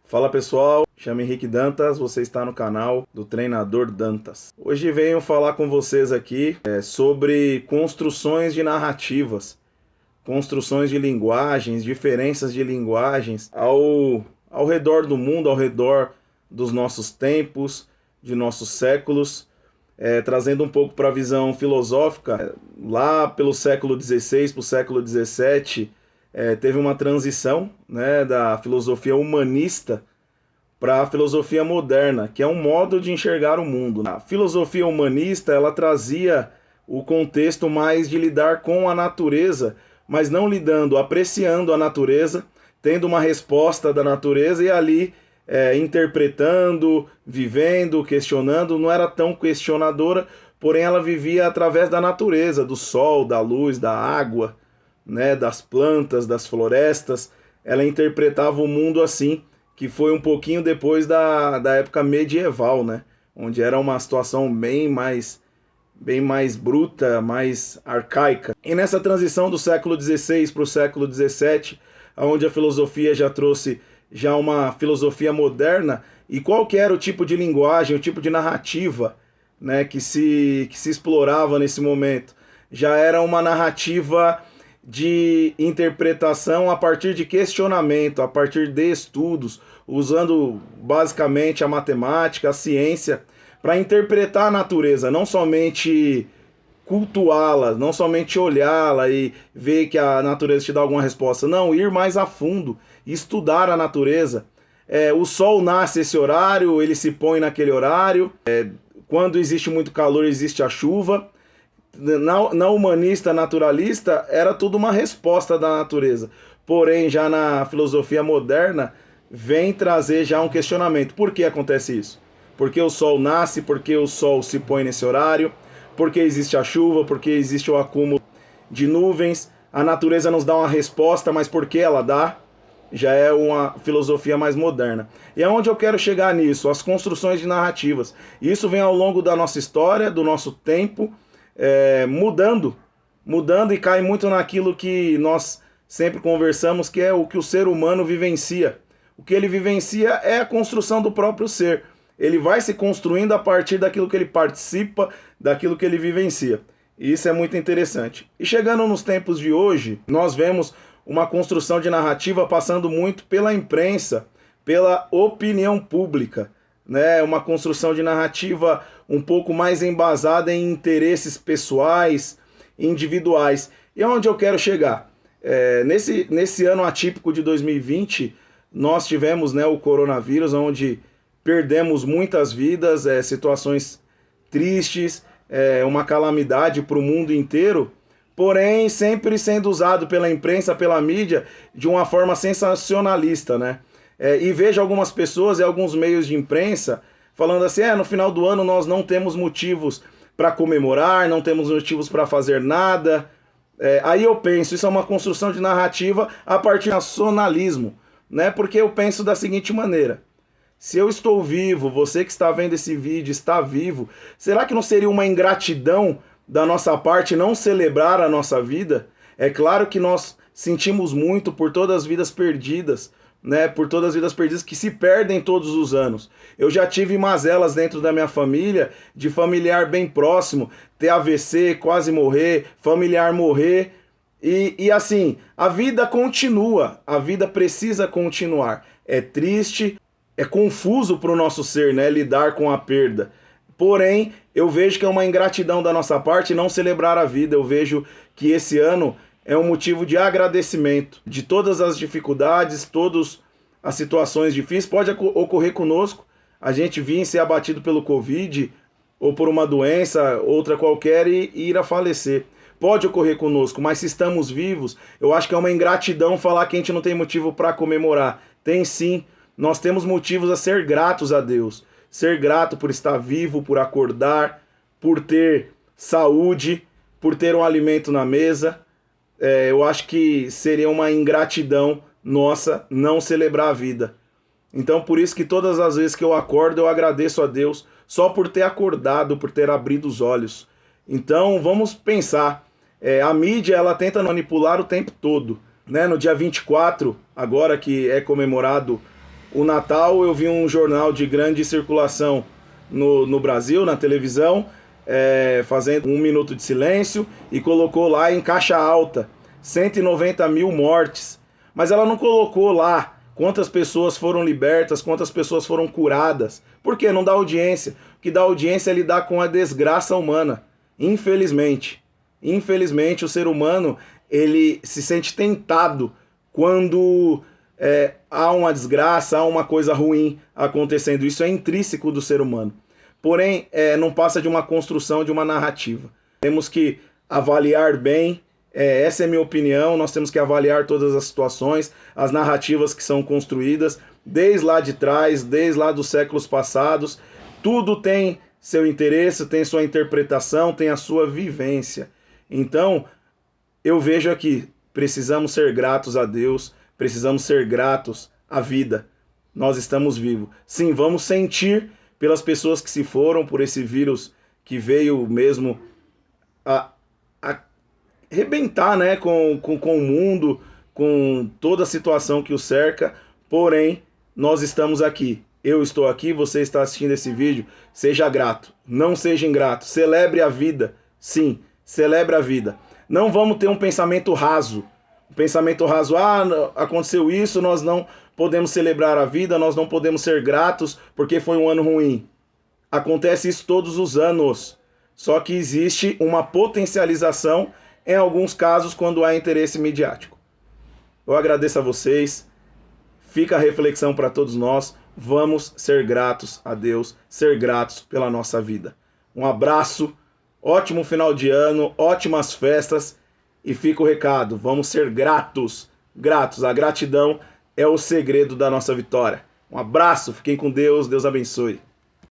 Fala pessoal, chamo Henrique Dantas, você está no canal do Treinador Dantas. Hoje venho falar com vocês aqui sobre construções de narrativas, construções de linguagens, diferenças de linguagens ao redor do mundo, ao redor dos nossos tempos, de nossos séculos, trazendo um pouco para a visão filosófica. Lá pelo século XVI para o século XVII, teve uma transição, né, da filosofia humanista para a filosofia moderna, que é um modo de enxergar o mundo. A filosofia humanista, ela trazia o contexto mais de lidar com a natureza, mas não lidando, apreciando a natureza, tendo uma resposta da natureza e ali interpretando, vivendo, questionando. Não era tão questionadora, porém ela vivia através da natureza, do sol, da luz, da água, né, das plantas, das florestas. Ela interpretava o mundo assim, que foi um pouquinho depois da época medieval, né, onde era uma situação bem mais bruta, mais arcaica. E nessa transição do século XVI para o século XVII, onde a filosofia já trouxe já uma filosofia moderna, e qual que era o tipo de linguagem, o tipo de narrativa, né, que se explorava nesse momento? Já era uma narrativa de interpretação a partir de questionamento, a partir de estudos, usando basicamente a matemática, a ciência, para interpretar a natureza, não somente cultuá-la, não somente olhá-la e ver que a natureza te dá alguma resposta, não, ir mais a fundo, estudar a natureza. O sol nasce esse horário, ele se põe naquele horário, quando existe muito calor existe a chuva. Na humanista naturalista era tudo uma resposta da natureza, porém já na filosofia moderna vem trazer já um questionamento. Por que acontece isso? Por que o sol nasce? Por que o sol se põe nesse horário? Por que existe a chuva? Por que existe o acúmulo de nuvens? A natureza nos dá uma resposta, mas por que ela dá? Já é uma filosofia mais moderna. E aonde eu quero chegar nisso? As construções de narrativas. Isso vem ao longo da nossa história, do nosso tempo, mudando e cai muito naquilo que nós sempre conversamos, que é o que o ser humano vivencia. O que ele vivencia é a construção do próprio ser. Ele vai se construindo a partir daquilo que ele participa, daquilo que ele vivencia. E isso é muito interessante. E chegando nos tempos de hoje, nós vemos uma construção de narrativa passando muito pela imprensa, pela opinião pública, né? Uma construção de narrativa um pouco mais embasada em interesses pessoais, individuais. E aonde eu quero chegar? Nesse ano atípico de 2020, nós tivemos, né, o coronavírus, onde perdemos muitas vidas, situações tristes, uma calamidade para o mundo inteiro, porém sempre sendo usado pela imprensa, pela mídia, de uma forma sensacionalista, né? E vejo algumas pessoas e alguns meios de imprensa falando assim, no final do ano nós não temos motivos para comemorar, não temos motivos para fazer nada. Aí eu penso, isso é uma construção de narrativa a partir do nacionalismo, né? Porque eu penso da seguinte maneira: se eu estou vivo, você que está vendo esse vídeo está vivo, será que não seria uma ingratidão da nossa parte não celebrar a nossa vida? É claro que nós sentimos muito por todas as vidas perdidas, né? Por todas as vidas perdidas que se perdem todos os anos. Eu já tive mazelas dentro da minha família, de familiar bem próximo, ter AVC, quase morrer, familiar morrer. E assim, a vida continua, a vida precisa continuar. É triste, é confuso para o nosso ser, né, lidar com a perda. Porém, eu vejo que é uma ingratidão da nossa parte não celebrar a vida. Eu vejo que esse ano é um motivo de agradecimento de todas as dificuldades, todas as situações difíceis. Pode ocorrer conosco, a gente vir ser abatido pelo Covid ou por uma doença, outra qualquer, e ir a falecer. Pode ocorrer conosco, mas se estamos vivos, eu acho que é uma ingratidão falar que a gente não tem motivo para comemorar. Tem sim. Nós temos motivos a ser gratos a Deus. Ser grato por estar vivo, por acordar, por ter saúde, por ter um alimento na mesa. Eu acho que seria uma ingratidão nossa não celebrar a vida. Então, por isso que todas as vezes que eu acordo, eu agradeço a Deus só por ter acordado, por ter abrido os olhos. Então, vamos pensar. A mídia, ela tenta manipular o tempo todo, né? No dia 24, agora que é comemorado o Natal, eu vi um jornal de grande circulação no Brasil, na televisão, fazendo 1 minuto de silêncio e colocou lá em caixa alta 190 mil mortes. Mas ela não colocou lá quantas pessoas foram libertas, quantas pessoas foram curadas. Por quê? Não dá audiência. O que dá audiência é lidar com a desgraça humana. Infelizmente. Infelizmente, o ser humano, ele se sente tentado quando há uma desgraça, há uma coisa ruim acontecendo. Isso é intrínseco do ser humano. Porém, não passa de uma construção, de uma narrativa. Temos que avaliar bem, essa é a minha opinião, nós temos que avaliar todas as situações, as narrativas que são construídas, desde lá de trás, desde lá dos séculos passados. Tudo tem seu interesse, tem sua interpretação, tem a sua vivência. Então, eu vejo aqui, precisamos ser gratos a Deus, precisamos ser gratos à vida. Nós estamos vivos. Sim, vamos sentir pelas pessoas que se foram, por esse vírus que veio mesmo a arrebentar, né, com o mundo, com toda a situação que o cerca. Porém, nós estamos aqui. Eu estou aqui, você está assistindo esse vídeo. Seja grato, não seja ingrato. Celebre a vida. Sim, celebre a vida. Não vamos ter um pensamento raso. Um pensamento raso, aconteceu isso, nós não podemos celebrar a vida, nós não podemos ser gratos porque foi um ano ruim. Acontece isso todos os anos. Só que existe uma potencialização em alguns casos quando há interesse midiático. Eu agradeço a vocês. Fica a reflexão para todos nós. Vamos ser gratos a Deus, ser gratos pela nossa vida. Um abraço, ótimo final de ano, ótimas festas. E fica o recado, vamos ser gratos. Gratos, a gratidão é o segredo da nossa vitória. Um abraço, fiquem com Deus, Deus abençoe.